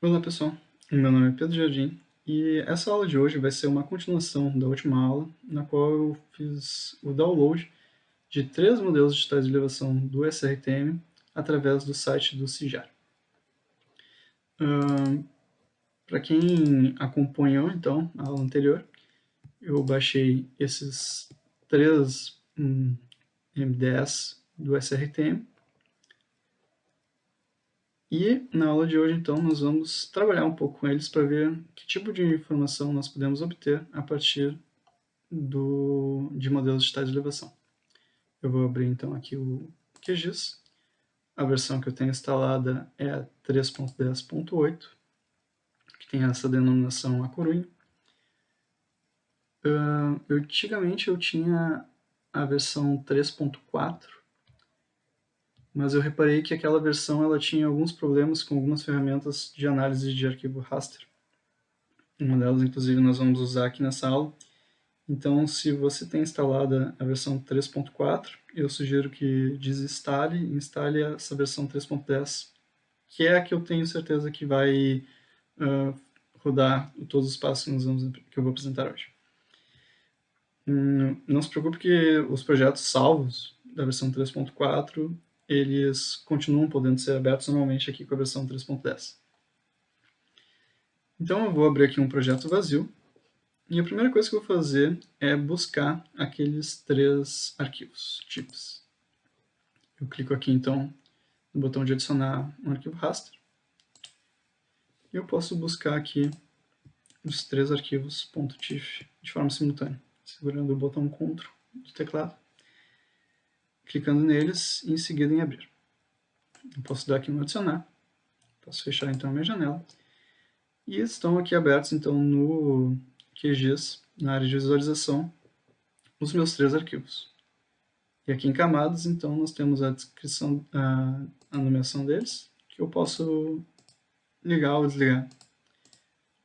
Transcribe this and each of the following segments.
Olá pessoal, meu nome é Pedro Jardim e essa aula de hoje vai ser uma continuação da última aula, na qual eu fiz o download de 3 modelos digitais de elevação do SRTM através do site do CIJAR. Para quem acompanhou então a aula anterior, eu baixei esses 3 MDS do SRTM e na aula de hoje, então, nós vamos trabalhar um pouco com eles para ver que tipo de informação nós podemos obter a partir de modelos digitais de elevação. Eu vou abrir, então, aqui o QGIS. A versão que eu tenho instalada é a 3.10.8, que tem essa denominação a Corunha. Antigamente eu tinha a versão 3.4, mas eu reparei que aquela versão ela tinha alguns problemas com algumas ferramentas de análise de arquivo raster. Uma delas, inclusive, nós vamos usar aqui nessa aula. Então, se você tem instalada a versão 3.4, eu sugiro que desinstale e instale essa versão 3.10, que é a que eu tenho certeza que vai rodar todos os passos que eu vou apresentar hoje. Não se preocupe que os projetos salvos da versão 3.4 eles continuam podendo ser abertos normalmente aqui com a versão 3.10. Então eu vou abrir aqui um projeto vazio e a primeira coisa que eu vou fazer é buscar aqueles 3 arquivos, chips. Eu clico aqui então no botão de adicionar um arquivo raster e eu posso buscar aqui os 3 arquivos .tif de forma simultânea, segurando o botão Ctrl do teclado, clicando neles e em seguida em abrir. Eu posso dar aqui no adicionar, posso fechar então a minha janela e estão aqui abertos então no QGIS, na área de visualização, os meus 3 arquivos. E aqui em camadas, então, nós temos a descrição, a nomeação deles, que eu posso ligar ou desligar,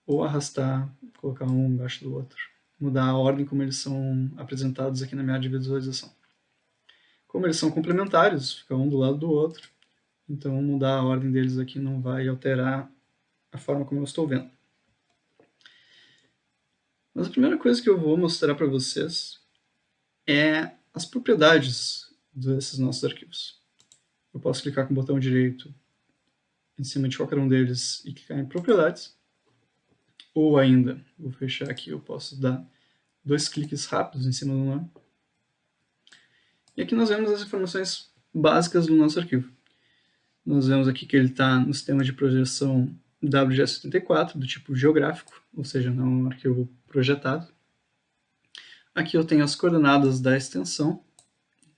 ou arrastar, colocar um embaixo do outro, mudar a ordem como eles são apresentados aqui na minha área de visualização. Como eles são complementares, fica um do lado do outro, então mudar a ordem deles aqui não vai alterar a forma como eu estou vendo. Mas a primeira coisa que eu vou mostrar para vocês é as propriedades desses nossos arquivos. Eu posso clicar com o botão direito em cima de qualquer um deles e clicar em propriedades. Ou ainda, vou fechar aqui, eu posso dar 2 cliques rápidos em cima do nome. E aqui nós vemos as informações básicas do nosso arquivo. Nós vemos aqui que ele está no sistema de projeção WGS84, do tipo geográfico, ou seja, não é um arquivo projetado. Aqui eu tenho as coordenadas da extensão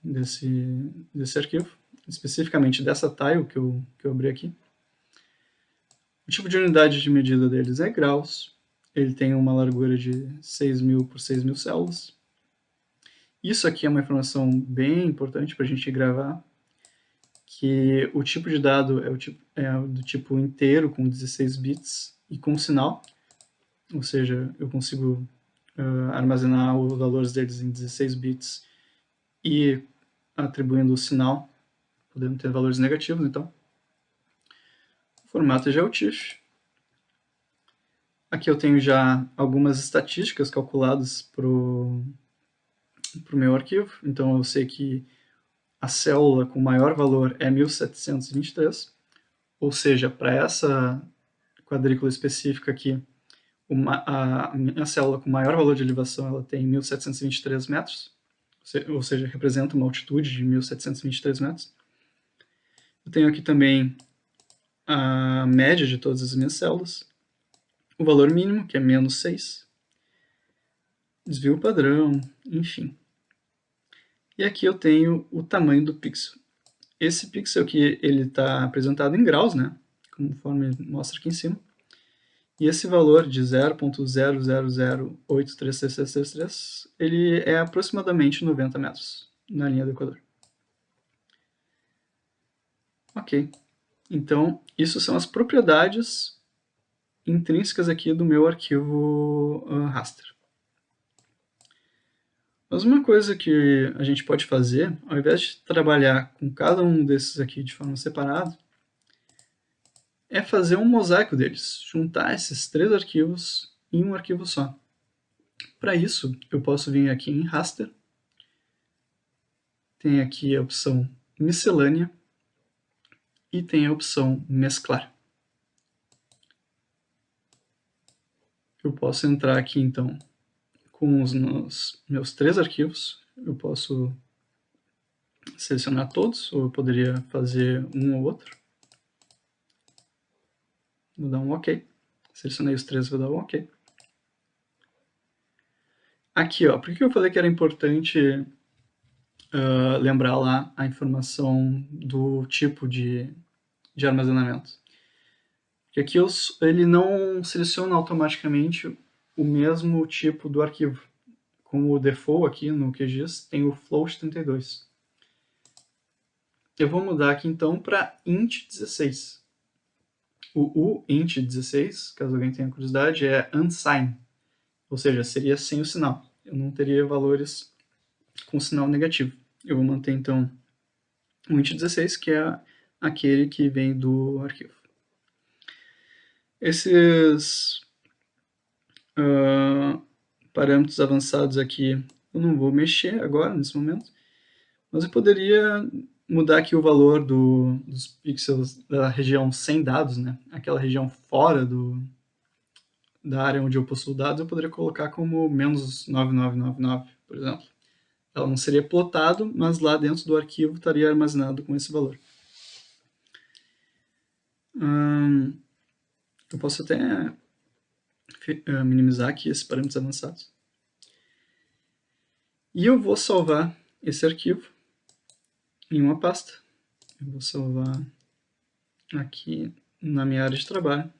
desse arquivo, especificamente dessa tile que eu abri aqui. O tipo de unidade de medida deles é graus. Ele tem uma largura de 6.000 por 6.000 células. Isso aqui é uma informação bem importante para a gente gravar, que o tipo de dado é do tipo inteiro, com 16 bits, e com sinal. Ou seja, eu consigo armazenar os valores deles em 16 bits e atribuindo o sinal, podendo ter valores negativos, então. O formato é GeoTIFF. Aqui eu tenho já algumas estatísticas calculadas para o meu arquivo, então eu sei que a célula com maior valor é 1723, ou seja, para essa quadrícula específica aqui, a minha célula com maior valor de elevação ela tem 1723 metros, ou seja, representa uma altitude de 1723 metros. Eu tenho aqui também a média de todas as minhas células, o valor mínimo, que é menos 6, desvio padrão, enfim. E aqui eu tenho o tamanho do pixel. Esse pixel aqui ele está apresentado em graus, né? Conforme mostra aqui em cima. E esse valor de 0.000833333, ele é aproximadamente 90 metros na linha do Equador. Ok. Então, isso são as propriedades intrínsecas aqui do meu arquivo raster. Mas uma coisa que a gente pode fazer, ao invés de trabalhar com cada um desses aqui de forma separada, é fazer um mosaico deles, juntar esses 3 arquivos em um arquivo só. Para isso, eu posso vir aqui em Raster, tem aqui a opção Miscelânea e tem a opção Mesclar. Eu posso entrar aqui, então, com os meus 3 arquivos. Eu posso selecionar todos, ou eu poderia fazer um ou outro. Vou dar um OK. Selecionei os 3, vou dar um OK. Aqui, ó, por que eu falei que era importante lembrar lá a informação do tipo de armazenamento? Porque aqui ele não seleciona automaticamente o mesmo tipo do arquivo. Como o default aqui no QGIS tem o float32. Eu vou mudar aqui então para int16. O int16, caso alguém tenha curiosidade, é unsigned, ou seja, seria sem o sinal. Eu não teria valores com sinal negativo. Eu vou manter então o int16, que é aquele que vem do arquivo. Esses parâmetros avançados aqui eu não vou mexer agora, nesse momento, mas eu poderia mudar aqui o valor dos pixels da região sem dados, né? Aquela região fora da área onde eu possuo dados, eu poderia colocar como menos 9999, por exemplo. Ela não seria plotado, mas lá dentro do arquivo estaria armazenado com esse valor. Eu posso até minimizar aqui esses parâmetros avançados. E eu vou salvar esse arquivo em uma pasta. Eu vou salvar aqui na minha área de trabalho.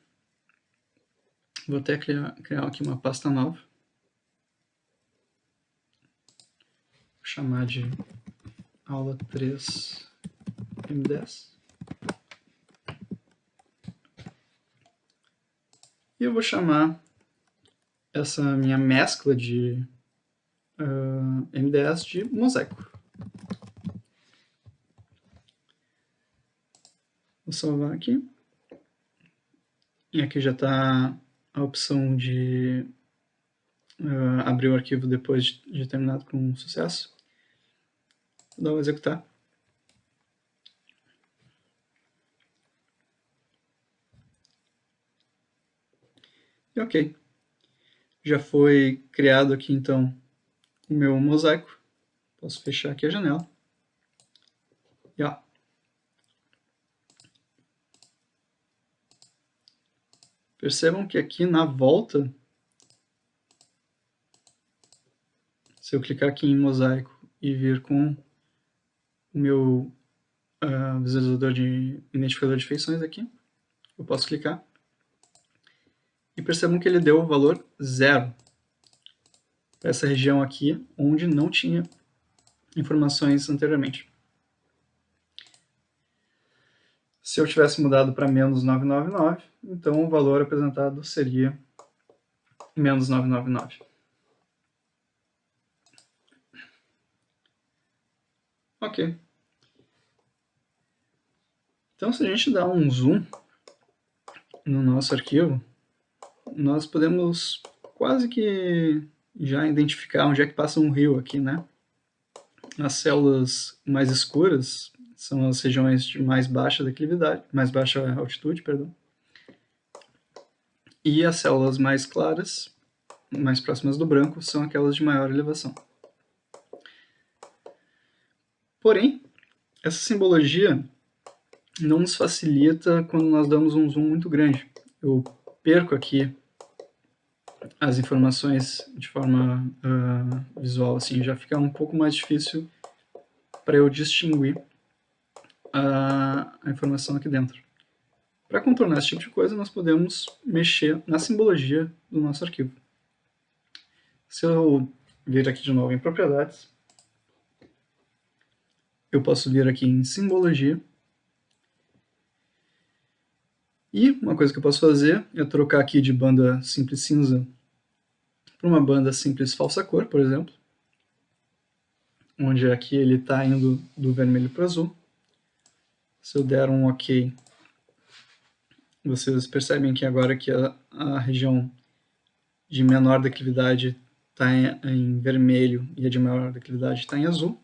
Vou até criar aqui uma pasta nova. Vou chamar de aula 3 M10. E eu vou chamar essa minha mescla de M10 de mosaico. Vou salvar aqui. E aqui já está a opção de abrir o arquivo depois de terminado com sucesso. Vou dar um executar. E ok. Já foi criado aqui então o meu mosaico. Posso fechar aqui a janela. E ó. Percebam que aqui na volta, se eu clicar aqui em mosaico e vir com o meu visualizador de identificador de feições aqui, eu posso clicar. E percebam que ele deu o valor 0 para essa região aqui, onde não tinha informações anteriormente. Se eu tivesse mudado para menos 999, então o valor apresentado seria menos 999. Ok. Então, se a gente dá um zoom no nosso arquivo, nós podemos quase que já identificar onde é que passa um rio aqui, né? As células mais escuras são as regiões de mais baixa declividade, mais baixa altitude, perdão. E as células mais claras, mais próximas do branco, são aquelas de maior elevação. Porém, essa simbologia não nos facilita quando nós damos um zoom muito grande. Eu perco aqui as informações de forma visual, assim, já fica um pouco mais difícil para eu distinguir a informação aqui dentro. Para contornar esse tipo de coisa, nós podemos mexer na simbologia do nosso arquivo. Se eu vir aqui de novo em propriedades, eu posso vir aqui em simbologia. E uma coisa que eu posso fazer é trocar aqui de banda simples cinza para uma banda simples falsa cor, por exemplo, onde aqui ele está indo do vermelho para o azul. Se eu der um OK Vocês percebem que agora que a região de menor declividade está em vermelho e a de maior declividade está em azul.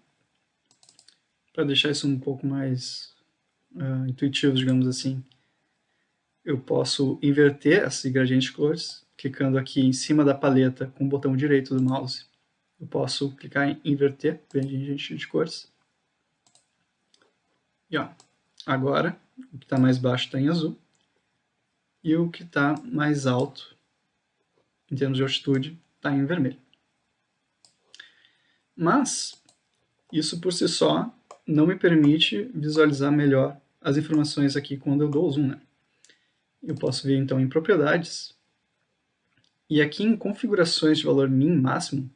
Para deixar isso um pouco mais intuitivo, digamos assim, eu posso inverter esse gradiente de cores, clicando aqui em cima da paleta com o botão direito do mouse. Eu posso clicar em inverter gradiente de cores. E ó, agora o que está mais baixo está em azul e o que está mais alto, em termos de altitude, está em vermelho. Mas isso por si só não me permite visualizar melhor as informações aqui quando eu dou o zoom, né? Eu posso vir então em propriedades e aqui em configurações de valor min máximo,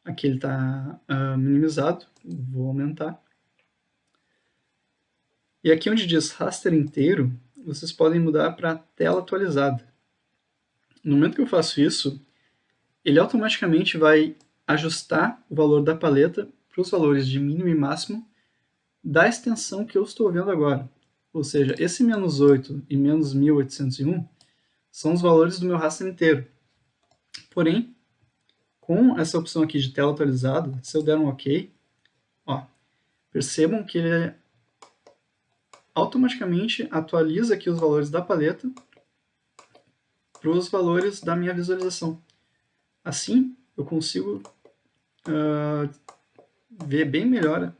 aqui ele está minimizado, vou aumentar. E aqui onde diz raster inteiro, vocês podem mudar para tela atualizada. No momento que eu faço isso, ele automaticamente vai ajustar o valor da paleta para os valores de mínimo e máximo da extensão que eu estou vendo agora. Ou seja, esse menos 8 e menos 1801 são os valores do meu raster inteiro. Porém, com essa opção aqui de tela atualizada, se eu der um OK, ó, percebam que ele automaticamente atualiza aqui os valores da paleta para os valores da minha visualização. Assim, eu consigo ver bem melhor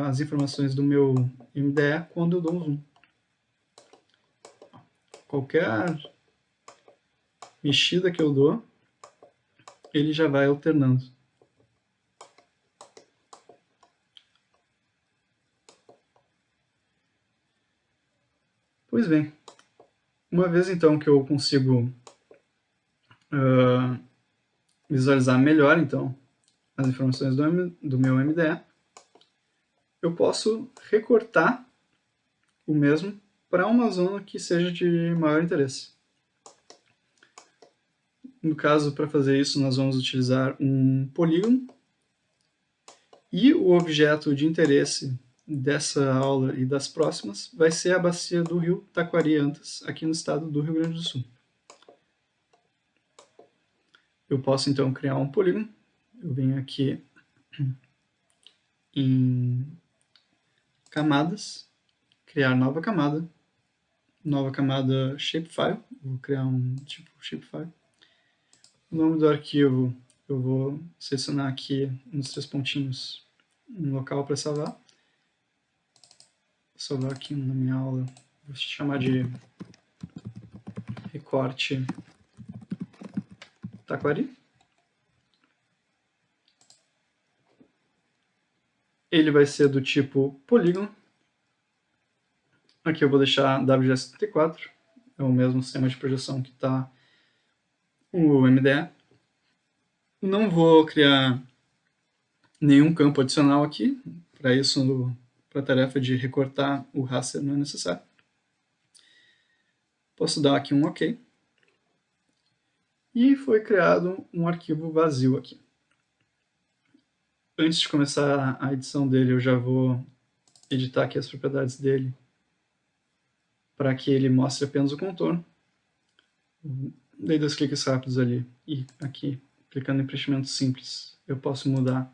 as informações do meu MDE quando eu dou um zoom. Qualquer mexida que eu dou, ele já vai alternando. Pois bem, uma vez então que eu consigo visualizar melhor então as informações do meu MDE, eu posso recortar o mesmo para uma zona que seja de maior interesse. No caso, para fazer isso, nós vamos utilizar um polígono e o objeto de interesse dessa aula e das próximas vai ser a bacia do rio Taquari-Antas, aqui no estado do Rio Grande do Sul. Eu posso então criar um polígono. Eu venho aqui em camadas, criar nova camada shapefile. Vou criar um tipo shapefile. O nome do arquivo eu vou selecionar aqui nos 3 pontinhos um local para salvar. Vou salvar aqui na minha aula, vou chamar de recorte Taquari. Ele vai ser do tipo polígono. Aqui eu vou deixar WG74, é o mesmo sistema de projeção que está o MDE. Não vou criar nenhum campo adicional aqui, para isso, para a tarefa de recortar o raster não é necessário. Posso dar aqui um OK. E foi criado um arquivo vazio aqui. Antes de começar a edição dele, eu já vou editar aqui as propriedades dele para que ele mostre apenas o contorno. Dei 2 cliques rápidos ali e aqui, clicando em preenchimento simples, eu posso mudar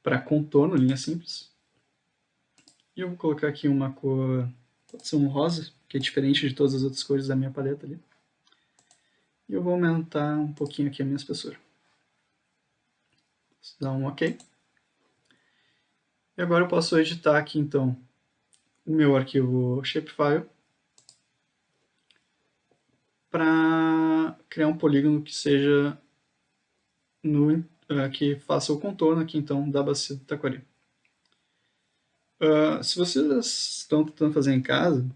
para contorno, linha simples. E eu vou colocar aqui uma cor, pode ser um rosa, que é diferente de todas as outras cores da minha paleta ali. E eu vou aumentar um pouquinho aqui a minha espessura. Vou dar um OK. E agora eu posso editar aqui então o meu arquivo shapefile para criar um polígono que seja que faça o contorno aqui então da bacia do Taquari. Se vocês estão tentando fazer em casa,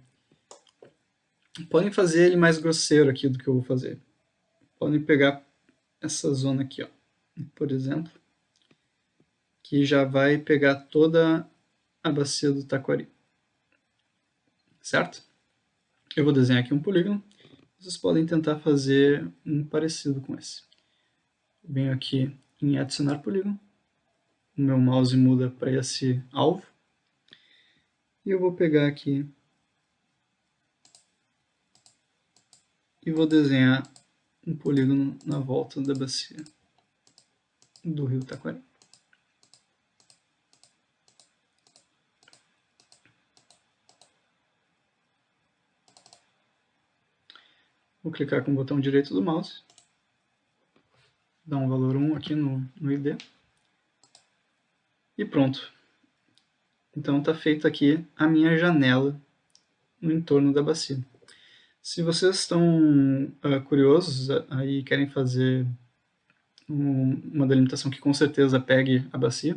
podem fazer ele mais grosseiro aqui do que eu vou fazer. Podem pegar essa zona aqui, ó, por exemplo, que já vai pegar toda a bacia do Taquari. Certo? Eu vou desenhar aqui um polígono. Vocês podem tentar fazer um parecido com esse. Venho aqui em adicionar polígono. O meu mouse muda para esse alvo. E eu vou pegar aqui e vou desenhar um polígono na volta da bacia do rio Taquari. Vou clicar com o botão direito do mouse, dar um valor 1 aqui no ID, e pronto. Então está feita aqui a minha janela no entorno da bacia. Se vocês estão curiosos e querem fazer uma delimitação que com certeza pegue a bacia,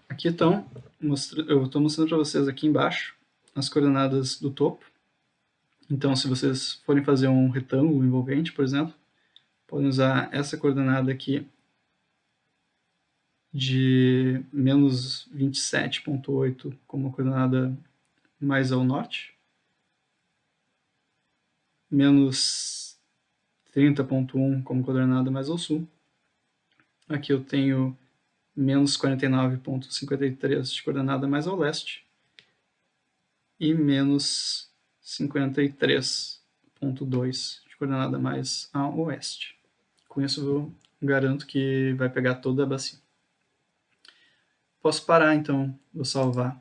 aqui estão, eu estou mostrando para vocês aqui embaixo as coordenadas do topo. Então, se vocês forem fazer um retângulo envolvente, por exemplo, podem usar essa coordenada aqui de menos 27,8 como coordenada mais ao norte, menos 30,1 como coordenada mais ao sul. Aqui eu tenho menos 49,53 de coordenada mais ao leste e menos 53,2 de coordenada mais a oeste. Com isso eu garanto que vai pegar toda a bacia. Posso parar então, vou salvar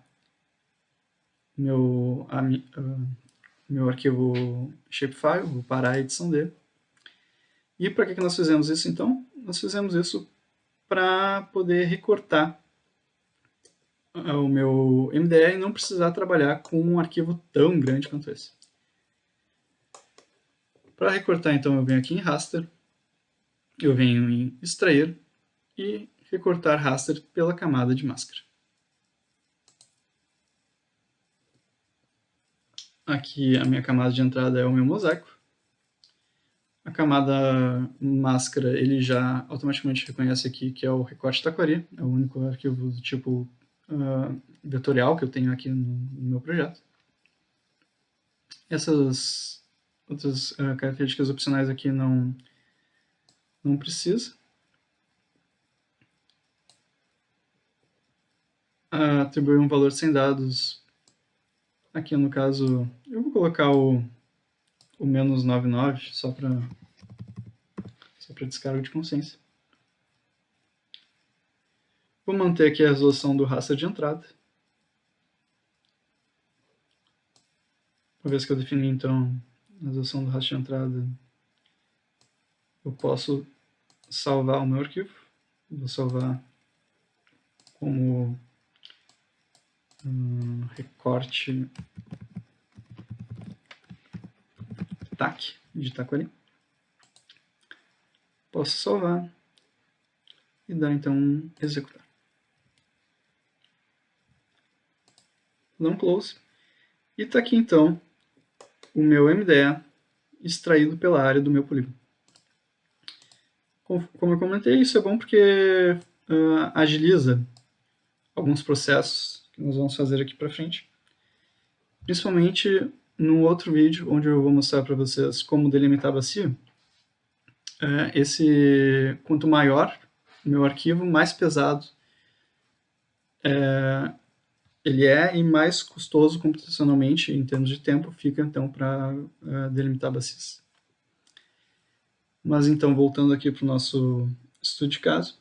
meu arquivo shapefile, vou parar a edição dele. E para que nós fizemos isso então? Nós fizemos isso para poder recortar o meu MDE e não precisar trabalhar com um arquivo tão grande quanto esse. Para recortar, então, eu venho aqui em Raster, eu venho em Extrair e recortar Raster pela camada de máscara. Aqui a minha camada de entrada é o meu mosaico. A camada máscara, ele já automaticamente reconhece aqui que é o recorte Taquari, é o único arquivo do tipo vetorial que eu tenho aqui no meu projeto. Essas outras características opcionais aqui não precisa. Atribuir um valor sem dados. Aqui no caso, eu vou colocar o menos 99, só para descarga de consciência. Vou manter aqui a resolução do raster de entrada. Uma vez que eu defini, então, a resolução do raster de entrada, eu posso salvar o meu arquivo. Vou salvar como recorte TAC de Taquari. Posso salvar e dar então executar. Dá um close. E está aqui então o meu MDE extraído pela área do meu polígono. Como eu comentei, isso é bom porque agiliza alguns processos que nós vamos fazer aqui para frente. Principalmente no outro vídeo, onde eu vou mostrar para vocês como delimitar a bacia. Quanto maior o meu arquivo, mais pesado ele é e mais custoso computacionalmente, em termos de tempo, fica então para delimitar bacias. Mas então, voltando aqui para o nosso estudo de caso,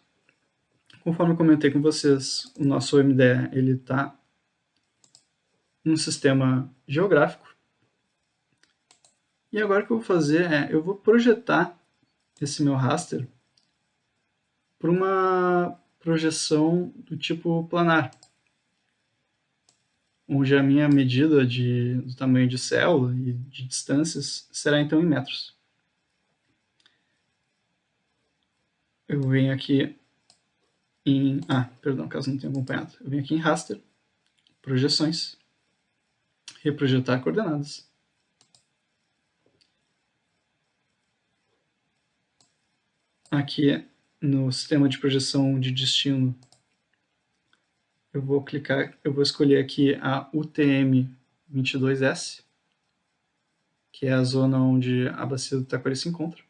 conforme eu comentei com vocês, o nosso MDE ele está num sistema geográfico. E agora o que eu vou fazer eu vou projetar esse meu raster para uma projeção do tipo planar, onde a minha medida do tamanho de célula e de distâncias será então em metros. Eu venho aqui em... caso não tenha acompanhado. Eu venho aqui em Raster, Projeções, Reprojetar Coordenadas. Aqui no sistema de projeção de destino, eu vou escolher aqui a UTM-22S, que é a zona onde a bacia do Taquari se encontra.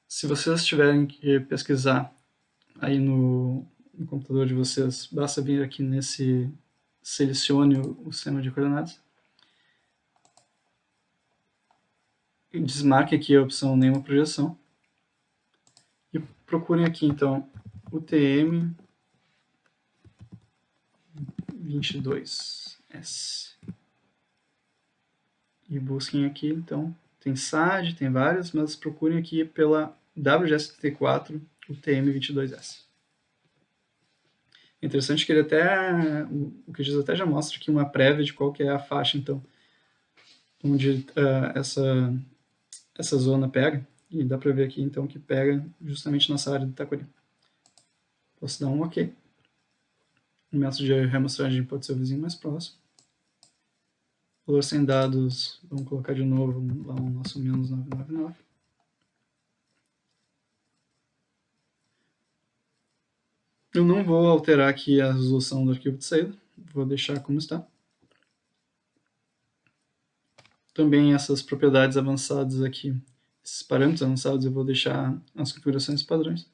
Se vocês tiverem que pesquisar aí no computador de vocês, basta vir aqui nesse selecione o sistema de coordenadas. desmarque aqui a opção nenhuma projeção e procurem aqui então UTM 22S e busquem aqui então, tem SAD, tem várias, mas procurem aqui pela WGS34 UTM 22S. É interessante que ele até, o QGIS até já mostra aqui uma prévia de qual que é a faixa, então, onde essa zona pega, e dá para ver aqui, então, que pega justamente nessa área do Taquari. Posso dar um OK. O método de reamostragem pode ser o vizinho mais próximo. Valor sem dados, vamos colocar de novo lá o nosso menos 999. Eu não vou alterar aqui a resolução do arquivo de saída, vou deixar como está. Também essas propriedades avançadas aqui, esses parâmetros avançados, eu vou deixar as configurações padrões.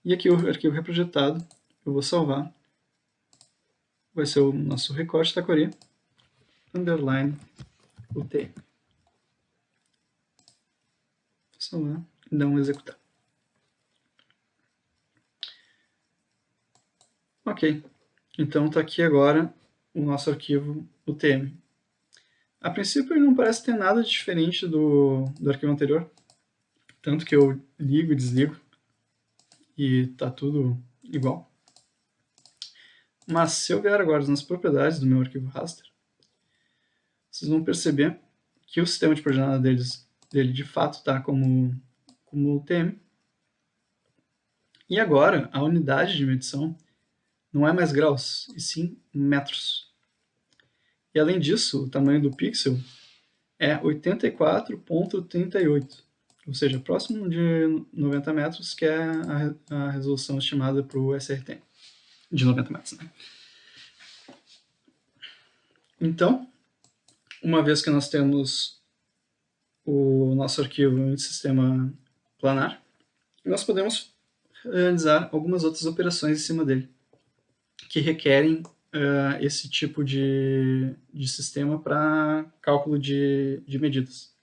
E aqui o arquivo reprojetado, eu vou salvar. Vai ser o nosso recorte Taquari, underline UTM. Vou salvar e dar um executar. Ok, então está aqui agora o nosso arquivo UTM. A princípio ele não parece ter nada diferente do arquivo anterior, tanto que eu ligo e desligo e está tudo igual. Mas se eu vier agora nas propriedades do meu arquivo raster, vocês vão perceber que o sistema de coordenada dele de fato está como UTM. E agora a unidade de medição não é mais graus, e sim metros. E além disso, o tamanho do pixel é 84,38, ou seja, próximo de 90 metros, que é a resolução estimada para o SRT, de 90 metros. Né? Então, uma vez que nós temos o nosso arquivo em sistema planar, nós podemos realizar algumas outras operações em cima dele, que requerem esse tipo de sistema para cálculo de medidas.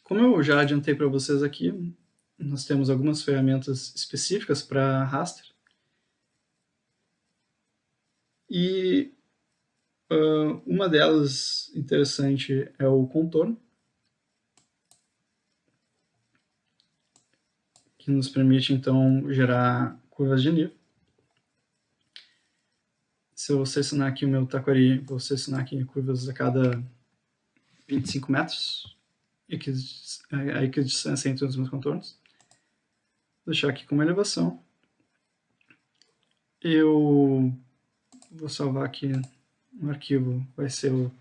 Como eu já adiantei para vocês aqui, nós temos algumas ferramentas específicas para raster. E uma delas interessante é o contorno, que nos permite então gerar curvas de nível. Se eu selecionar aqui o meu Taquari, vou selecionar aqui curvas a cada 25 metros, a equidistância entre os meus contornos. Vou deixar aqui como elevação. Eu vou salvar aqui um arquivo, vai ser o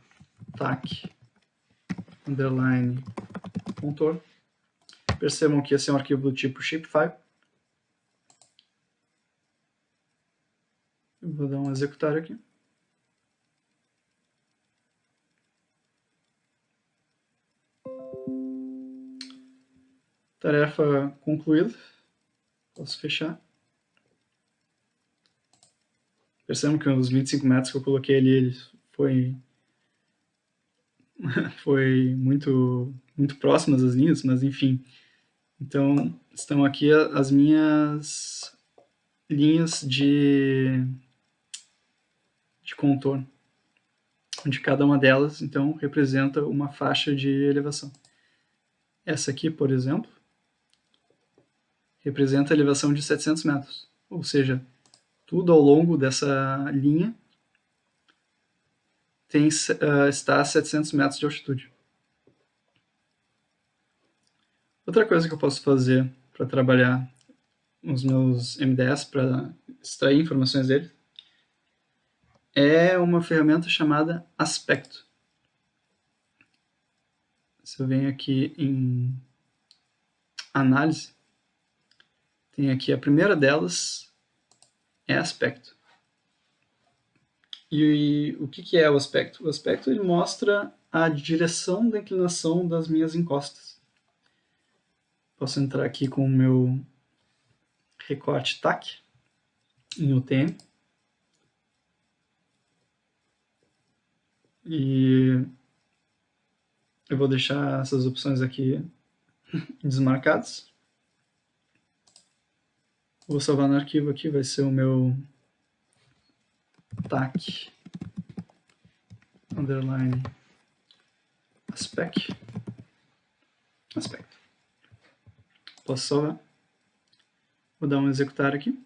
tac underline contorno. Percebam que esse é um arquivo do tipo shapefile. Eu vou dar um executar aqui. Tarefa concluída. Posso fechar. Percebam que os 25 metros que eu coloquei ali, ele foi muito próximas as linhas, mas enfim. Então, estão aqui as minhas linhas de contorno, onde cada uma delas, então, representa uma faixa de elevação. Essa aqui, por exemplo, representa a elevação de 700 metros, ou seja, tudo ao longo dessa linha está a 700 metros de altitude. Outra coisa que eu posso fazer para trabalhar os meus MDS, para extrair informações dele, é uma ferramenta chamada Aspecto. Se eu venho aqui em Análise, tem aqui a primeira delas, é Aspecto. E o que é o aspecto? O aspecto ele mostra a direção da inclinação das minhas encostas. Posso entrar aqui com o meu recorte TAC em UTM. E Eu vou deixar essas opções aqui desmarcadas. Vou salvar no arquivo aqui, vai ser o meu TAC underline aspecto. Posso salvar. Vou dar um executar aqui.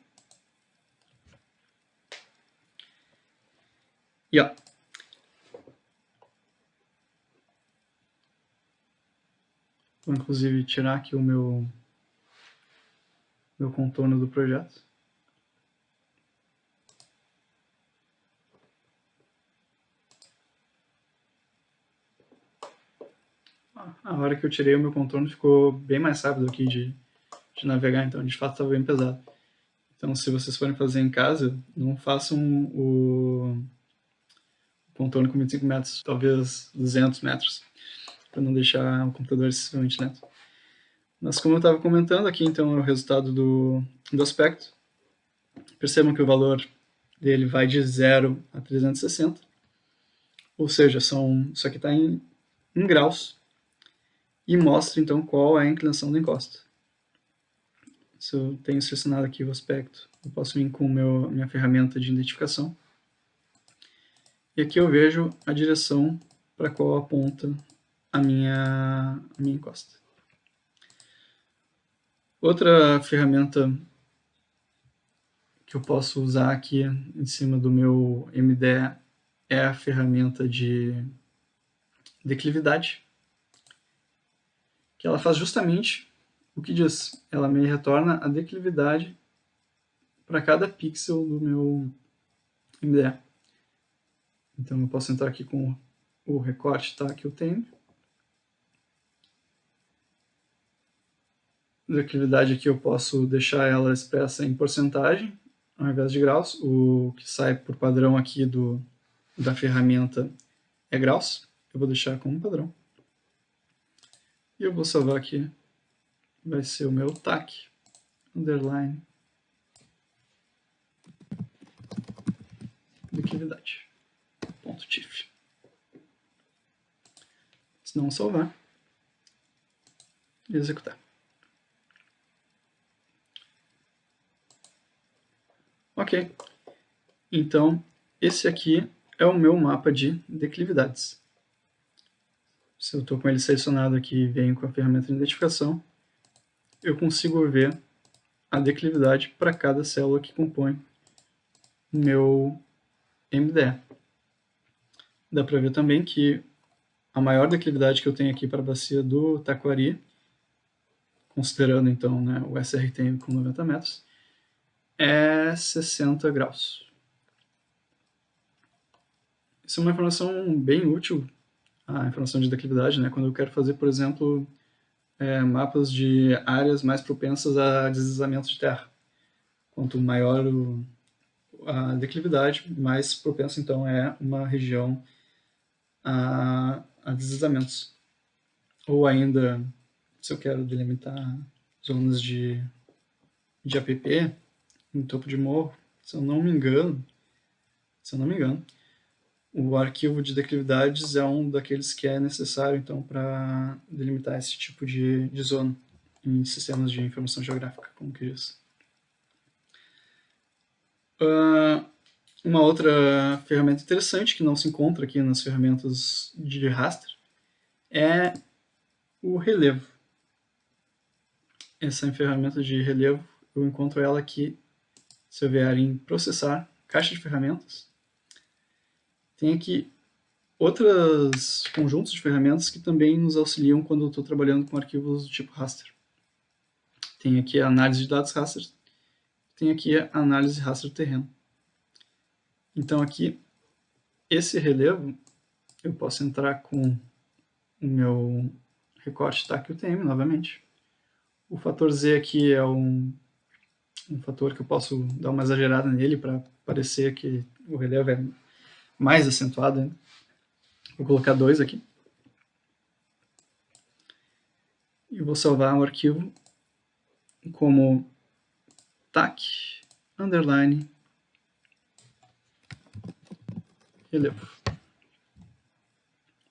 E ó. Vou inclusive tirar aqui o meu contorno do projeto. A hora que eu tirei o meu contorno ficou bem mais rápido aqui de navegar, então de fato estava bem pesado. Então se vocês forem fazer em casa, não façam o contorno com 25 metros, talvez 200 metros, para não deixar o computador excessivamente lento. Mas como eu estava comentando, aqui então é o resultado do aspecto. Percebam que o valor dele vai de 0 a 360, ou seja, isso aqui está em graus, e mostra então qual é a inclinação da encosta. Se eu tenho selecionado aqui o aspecto, eu posso vir com minha ferramenta de identificação. E aqui eu vejo a direção para a qual aponta a minha encosta. Outra ferramenta que eu posso usar aqui em cima do meu MDE é a ferramenta de declividade, que ela faz justamente o que diz. Ela me retorna a declividade para cada pixel do meu MDE. Então eu posso entrar aqui com o recorte, tá, que eu tenho. A declividade aqui eu posso deixar ela expressa em porcentagem, ao invés de graus. O que sai por padrão aqui da ferramenta é graus. Eu vou deixar como padrão. E eu vou salvar aqui. Vai ser o meu TAC, underline, declividade, ponto .tif. Se não salvar, e executar. Ok, então esse aqui é o meu mapa de declividades. Se eu estou com ele selecionado aqui e venho com a ferramenta de identificação, eu consigo ver a declividade para cada célula que compõe o meu MDE. Dá para ver também que a maior declividade que eu tenho aqui para a bacia do Taquari, considerando então, né, o SRTM com 90 metros, é 60 graus. Isso é uma informação bem útil, a informação de declividade, né, quando eu quero fazer, por exemplo, mapas de áreas mais propensas a deslizamento de terra. Quanto maior a declividade, mais propenso então é uma região a deslizamentos. Ou ainda, se eu quero delimitar zonas de APP em topo de morro, se eu não me engano, o arquivo de declividades é um daqueles que é necessário então para delimitar esse tipo de zona em sistemas de informação geográfica, como que diz. Uma outra ferramenta interessante que não se encontra aqui nas ferramentas de raster é o relevo. Essa ferramenta de relevo, eu encontro ela aqui, se eu vier em processar, caixa de ferramentas. Tem aqui outros conjuntos de ferramentas que também nos auxiliam quando eu estou trabalhando com arquivos do tipo raster. Tem aqui a análise de dados raster, tem aqui a análise raster terreno. Então aqui, esse relevo, eu posso entrar com o meu recorte TAC UTM novamente. O fator Z aqui é um fator que eu posso dar uma exagerada nele para parecer que o relevo é mais acentuado ainda. Vou colocar 2 aqui. E vou salvar o arquivo como TAC underline relevo.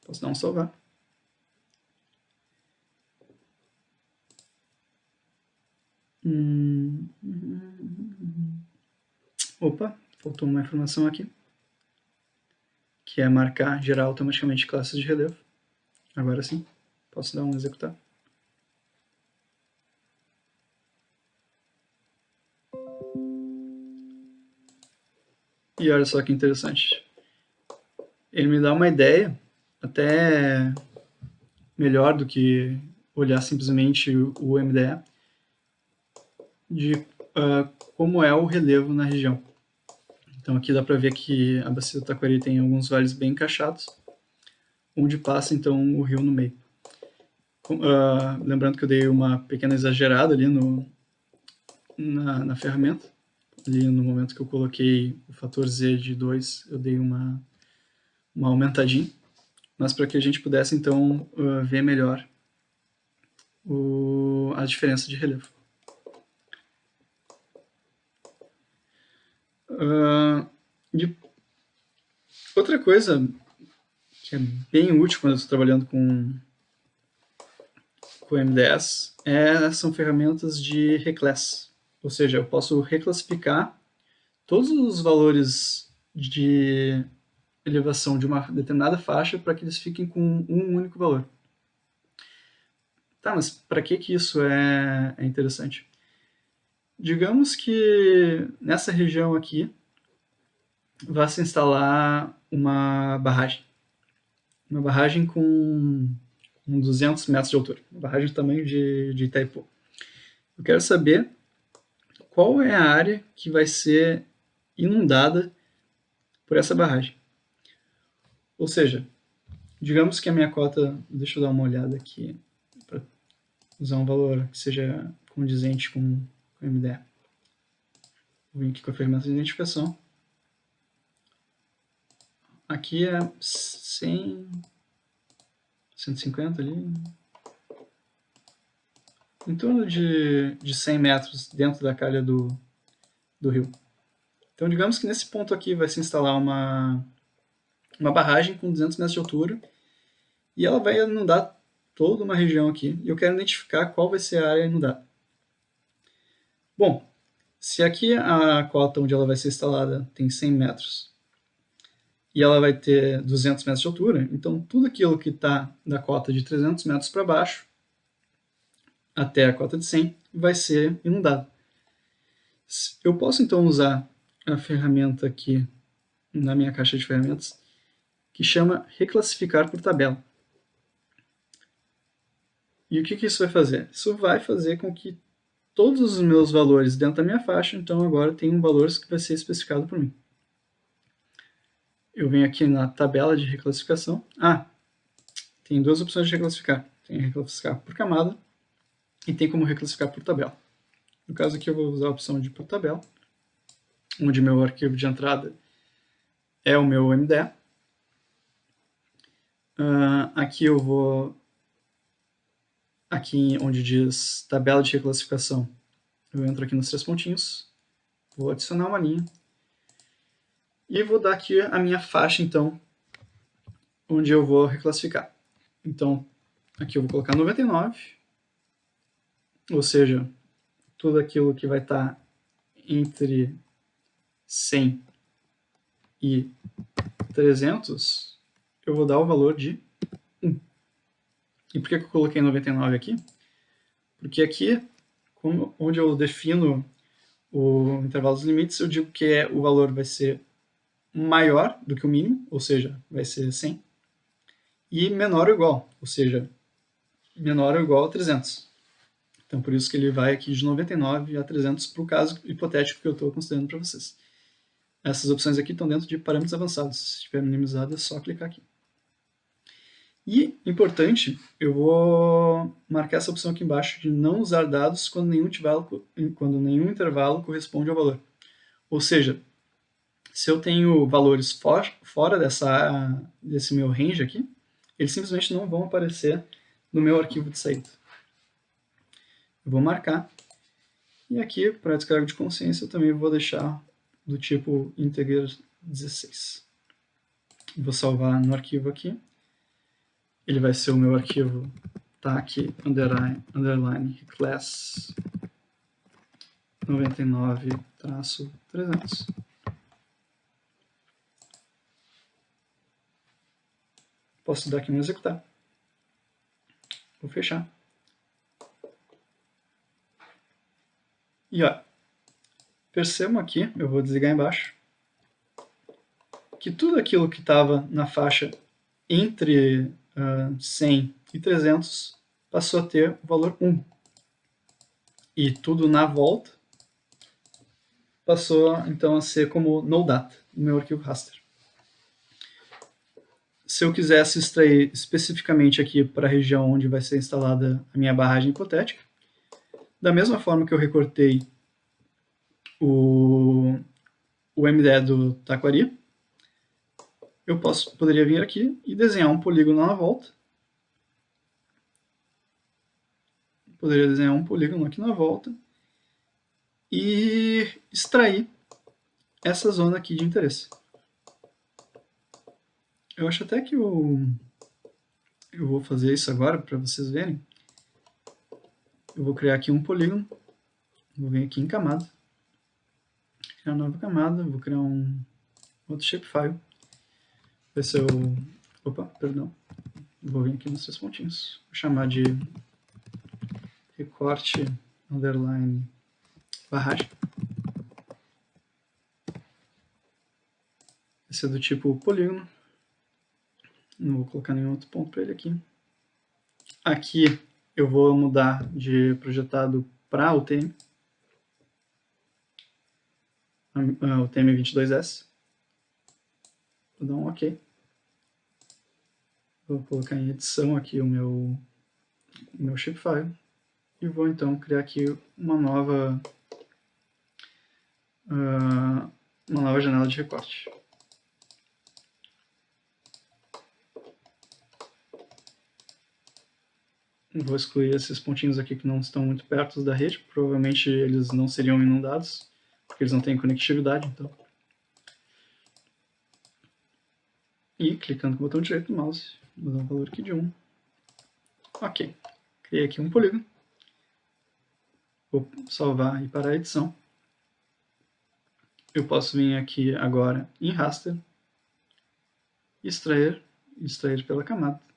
Posso dar um salvar. Opa, faltou uma informação aqui, que é marcar, gerar automaticamente classes de relevo. Agora sim, posso dar um executar. E olha só que interessante. Ele me dá uma ideia, até melhor do que olhar simplesmente o MDE, de como é o relevo na região. Então aqui dá para ver que a bacia do Taquari tem alguns vales bem encaixados, onde passa então o rio no meio. Lembrando que eu dei uma pequena exagerada ali na ferramenta. Ali no momento que eu coloquei o fator Z de 2, eu dei uma aumentadinha, mas para que a gente pudesse então ver melhor a diferença de relevo. Outra coisa que é bem útil quando eu estou trabalhando com MDS são ferramentas de reclass. Ou seja, eu posso reclassificar todos os valores de elevação de uma determinada faixa para que eles fiquem com um único valor. Tá, mas para que isso é interessante? Digamos que nessa região aqui vai se instalar uma barragem. Uma barragem com 200 metros de altura. Uma barragem do tamanho de Itaipu. Eu quero saber qual é a área que vai ser inundada por essa barragem. Ou seja, digamos que a minha cota, deixa eu dar uma olhada aqui, para usar um valor que seja condizente com o MDE. Vou vir aqui com a ferramenta de identificação. Aqui é 100, 150 ali, em torno de 100 metros dentro da calha do rio. Então, digamos que nesse ponto aqui vai se instalar uma barragem com 200 metros de altura e ela vai inundar toda uma região aqui e eu quero identificar qual vai ser a área inundada. Bom, se aqui a cota onde ela vai ser instalada tem 100 metros e ela vai ter 200 metros de altura, então tudo aquilo que está da cota de 300 metros para baixo até a cota de 100 vai ser inundado. Eu posso então usar a ferramenta aqui na minha caixa de ferramentas que chama reclassificar por tabela. E o que isso vai fazer? Isso vai fazer com que todos os meus valores dentro da minha faixa, então agora tem um valor que vai ser especificado por mim. Eu venho aqui na tabela de reclassificação. Tem duas opções de reclassificar. Tem reclassificar por camada e tem como reclassificar por tabela. No caso aqui eu vou usar a opção de por tabela, onde meu arquivo de entrada é o meu MDE. Aqui eu vou, aqui onde diz tabela de reclassificação, eu entro aqui nos 3 pontinhos, vou adicionar uma linha e vou dar aqui a minha faixa, então, onde eu vou reclassificar. Então, aqui eu vou colocar 99, ou seja, tudo aquilo que vai estar entre 100 e 300, eu vou dar o valor de 1. E por que eu coloquei 99 aqui? Porque aqui, onde eu defino o intervalo dos limites, eu digo que o valor vai ser maior do que o mínimo, ou seja, vai ser 100, e menor ou igual, ou seja, menor ou igual a 300. Então, por isso que ele vai aqui de 99 a 300 para o caso hipotético que eu estou considerando para vocês. Essas opções aqui estão dentro de parâmetros avançados. Se estiver minimizado, é só clicar aqui. E, importante, eu vou marcar essa opção aqui embaixo de não usar dados quando nenhum intervalo corresponde ao valor. Ou seja, se eu tenho valores fora desse meu range aqui, eles simplesmente não vão aparecer no meu arquivo de saída. Eu vou marcar. E aqui, para descarga de consciência, eu também vou deixar do tipo integer 16. Vou salvar no arquivo aqui. Ele vai ser o meu arquivo TAC underline class 99-300. Posso dar aqui no executar. Vou fechar. E ó, percebam aqui, eu vou desligar embaixo, que tudo aquilo que estava na faixa entre 100 e 300 passou a ter o valor 1. E tudo na volta passou então a ser como no data, no meu arquivo raster. Se eu quisesse extrair especificamente aqui para a região onde vai ser instalada a minha barragem hipotética, da mesma forma que eu recortei o MDE do Taquari, eu poderia vir aqui e desenhar um polígono na volta. Poderia desenhar um polígono aqui na volta e extrair essa zona aqui de interesse. Eu acho até que eu vou fazer isso agora para vocês verem. Eu vou criar aqui um polígono, vou vir aqui em camada, criar uma nova camada, vou criar um outro shapefile. Vai ser o... Opa, perdão. Vou vir aqui nos 3 pontinhos. Vou chamar de recorte underline barragem. Vai ser do tipo polígono. Não vou colocar nenhum outro ponto para ele aqui. Aqui eu vou mudar de projetado para UTM. O TM22S. Vou dar um OK. Vou colocar em edição aqui o meu shapefile. E vou então criar aqui uma nova janela de recorte. Vou excluir esses pontinhos aqui que não estão muito perto da rede. Provavelmente eles não seriam inundados, porque eles não têm conectividade. Então. E clicando com o botão direito do mouse, vou dar um valor aqui de 1. Ok. Criei aqui um polígono. Vou salvar e parar a edição. Eu posso vir aqui agora em raster, extrair pela camada.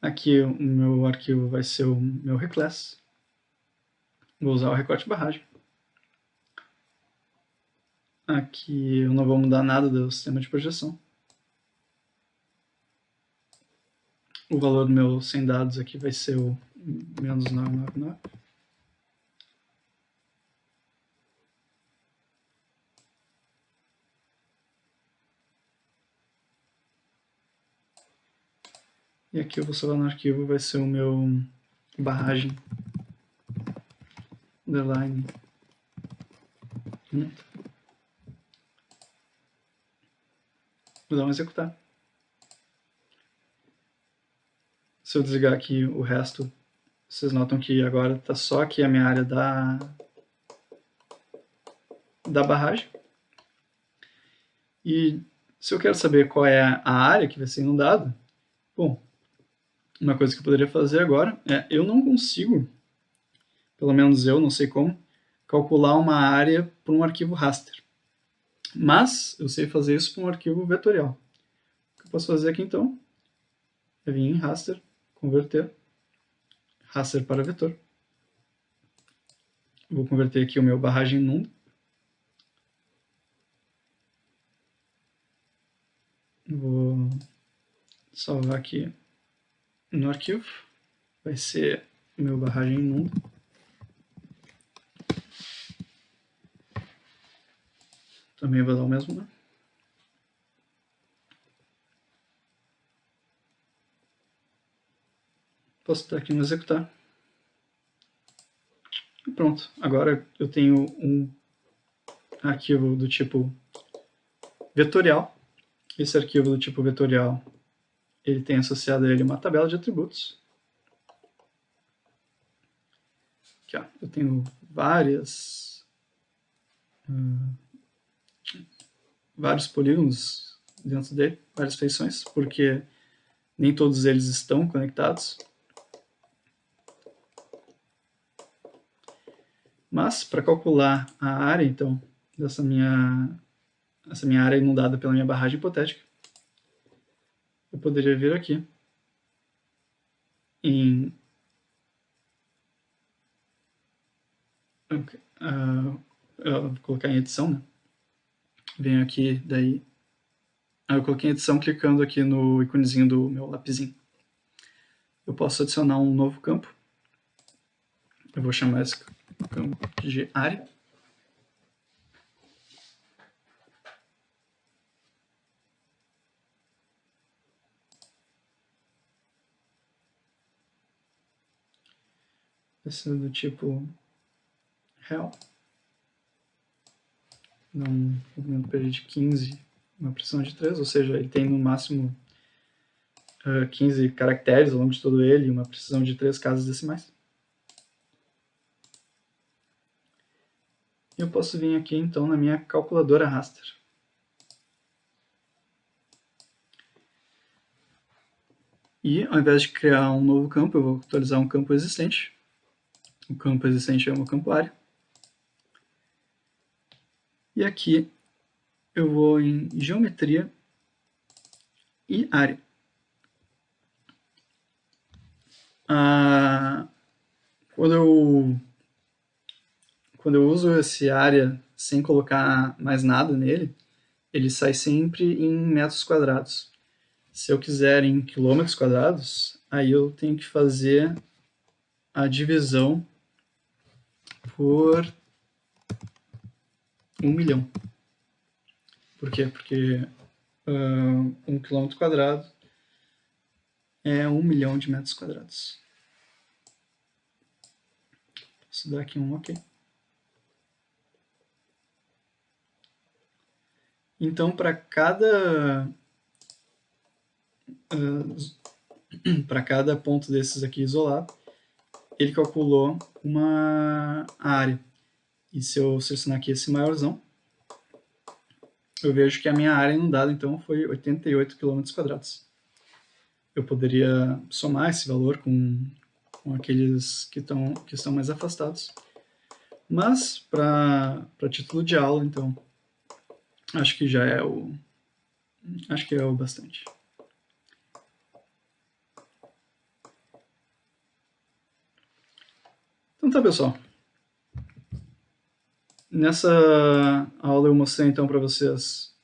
Aqui o meu arquivo vai ser o meu reclass. Vou usar o recorte barragem. Aqui eu não vou mudar nada do sistema de projeção. O valor do meu sem dados aqui vai ser o menos 999. E aqui eu vou salvar no arquivo, vai ser o meu barragem underline. Vou dar um executar. Se eu desligar aqui o resto, vocês notam que agora está só aqui a minha área da barragem. E se eu quero saber qual é a área que vai ser inundada, bom, uma coisa que eu poderia fazer agora é, eu não consigo, pelo menos eu, não sei como, calcular uma área para um arquivo raster. Mas eu sei fazer isso para um arquivo vetorial. O que eu posso fazer aqui então é vir em raster, converter, raster para vetor. Vou converter aqui o meu barragem inunda. Vou salvar aqui no arquivo. Vai ser meu barragem inunda. Também vou dar o mesmo nome. Posso estar aqui no executar. E pronto. Agora eu tenho um arquivo do tipo vetorial. Esse arquivo do tipo vetorial, ele tem associado a ele uma tabela de atributos. Aqui, ó, eu tenho vários polígonos dentro dele, várias feições, porque nem todos eles estão conectados. Mas, para calcular a área, então, dessa minha essa minha área inundada pela minha barragem hipotética, eu poderia vir aqui em vou colocar em edição, né? Venho aqui, daí eu coloquei em edição clicando aqui no íconezinho do meu lapisinho. Eu posso adicionar um novo campo. Eu vou chamar esse campo de área. Vai ser do tipo real. Dá um movimento PG de 15, uma precisão de 3, ou seja, ele tem no máximo 15 caracteres ao longo de todo ele, uma precisão de 3 casas decimais. E eu posso vir aqui então na minha calculadora raster. E ao invés de criar um novo campo, eu vou atualizar um campo existente. O campo existente é o meu campo área. E aqui eu vou em geometria e área. Quando eu uso esse área sem colocar mais nada nele, ele sai sempre em metros quadrados. Se eu quiser em quilômetros quadrados, aí eu tenho que fazer a divisão por 1 milhão. Por quê? Porque 1 quilômetro quadrado é 1 milhão de metros quadrados. Posso dar aqui um OK. Então, para cada ponto desses aqui isolado, ele calculou uma área. E se eu selecionar aqui esse maiorzão, eu vejo que a minha área inundada então foi 88 km quadrados. Eu poderia somar esse valor com aqueles que estão mais afastados. Mas, para título de aula, então, acho que é o bastante. Então tá, pessoal. Nessa aula eu mostrei então para vocês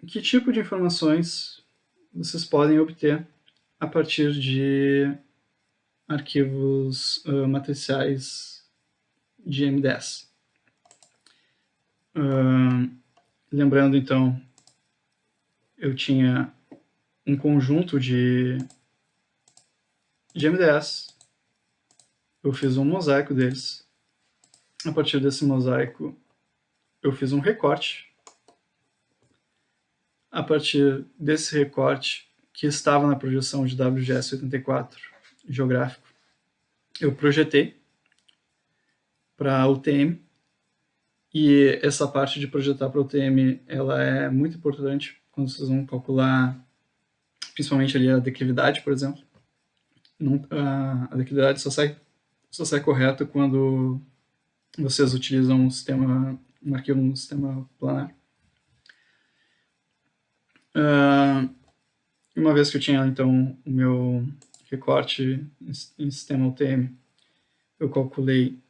que tipo de informações vocês podem obter a partir de arquivos matriciais de M10. Lembrando então, eu tinha um conjunto de M10, eu fiz um mosaico deles. A partir desse mosaico, eu fiz um recorte. A partir desse recorte, que estava na projeção de WGS 84 geográfico, eu projetei para UTM. E essa parte de projetar para UTM, ela é muito importante quando vocês vão calcular, principalmente ali a declividade, por exemplo. A declividade só sai correta quando vocês utilizam um arquivo no sistema planar. Uma vez que eu tinha, então, o meu recorte em sistema UTM, eu calculei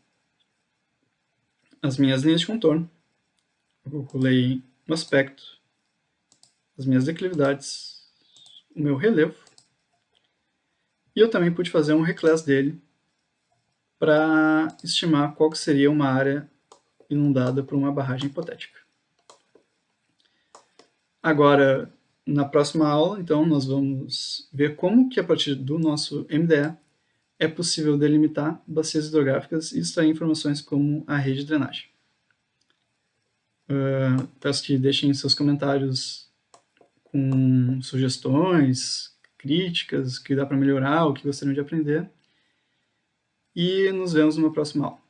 as minhas linhas de contorno, eu calculei o aspecto, as minhas declividades, o meu relevo, e eu também pude fazer um reclass dele para estimar qual que seria uma área inundada por uma barragem hipotética. Agora, na próxima aula, então, nós vamos ver como que a partir do nosso MDE é possível delimitar bacias hidrográficas e extrair informações como a rede de drenagem. Peço que deixem seus comentários com sugestões, críticas, o que dá para melhorar, o que gostariam de aprender. E nos vemos numa próxima aula.